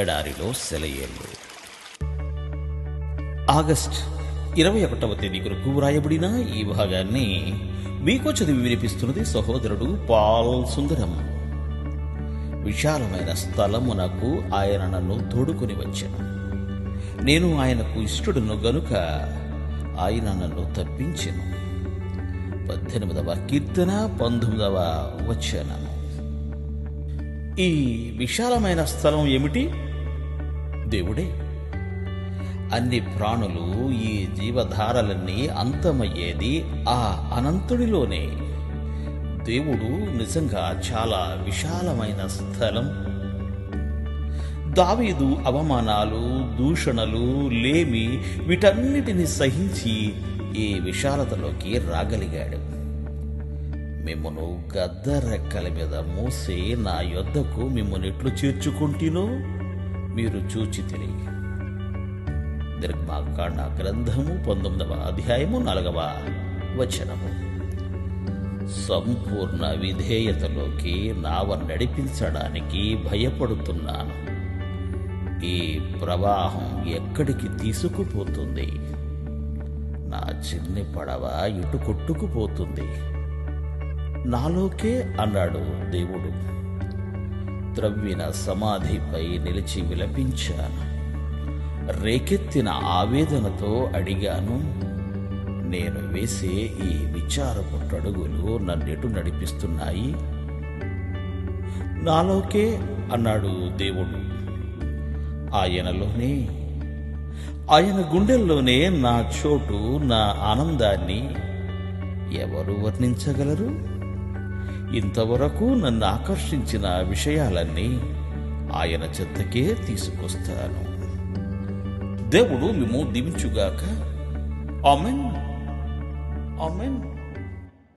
ఎడారిలో సెలయేళ్ళు. ఆగస్ట్ 21వ తేదీ కొరకు వ్రాయబడిన ఈ భాగాన్ని మీకు చదివి వినిపిస్తున్నది సహోదరుడు పాల్ సుందరం. విశాలమైన స్థలమునకు ఆయన నన్ను తోడుకొని వచ్చాను. నేను ఆయనకు ఇష్టడును గనుక ఆయన నన్ను తప్పించెను. 18వ కీర్తన 19వ వచనం. ఈ విశాలమైన స్థలం ఏమిటి? దేవుడే. అన్ని ప్రాణులు, ఈ జీవధారలన్నీ అంతమయ్యేది ఆ అనంతుడిలోనే. దేవుడు నిజంగా చాలా విశాలమైన స్థలం. దావీదు అవమానాలు, దూషణలు, లేమి వీటన్నిటిని సహించి ఈ విశాలతలోకి రాగలిగాడు. మిమ్మును గద్ద రెక్కల మీద మోసే నా యొద్దకు మిమ్మును ఎట్లు చేర్చుకుంటేనో మీరు చూచితిరి. నిర్గమాకాండ గ్రంథము 19వ అధ్యాయము 4వ వచనము. సంపూర్ణ విధేయతలోకి నావ నడిపించడానికి భయపడుతున్నాను. ఈ ప్రవాహం ఎక్కడికి తీసుకుపోతుంది? నా చిన్ని పడవ ఇటు కొట్టుకుపోతుంది. నాలోకే అన్నాడు దేవుడు. త్రవ్విన సమాధిపై నిలిచి విలపించాను. రేకెత్తిన ఆవేదనతో అడిగాను, నేను వేసే ఈ విచారపు అడుగులు నన్నెటు నడిపిస్తున్నాయి? నాలోకే అన్నాడు దేవుడు. ఆయనలోనే, ఆయన గుండెల్లోనే నా చోటు, నా ఆనందాన్ని ఎవరు వర్ణించగలరు? ఇంతవరకు నన్ను ఆకర్షించిన విషయాలన్నీ ఆయన చెత్తకే తీసుకొస్తాను. దేవుడు మేము దీవించుగాక. ఆమెన్. ఆమెన్.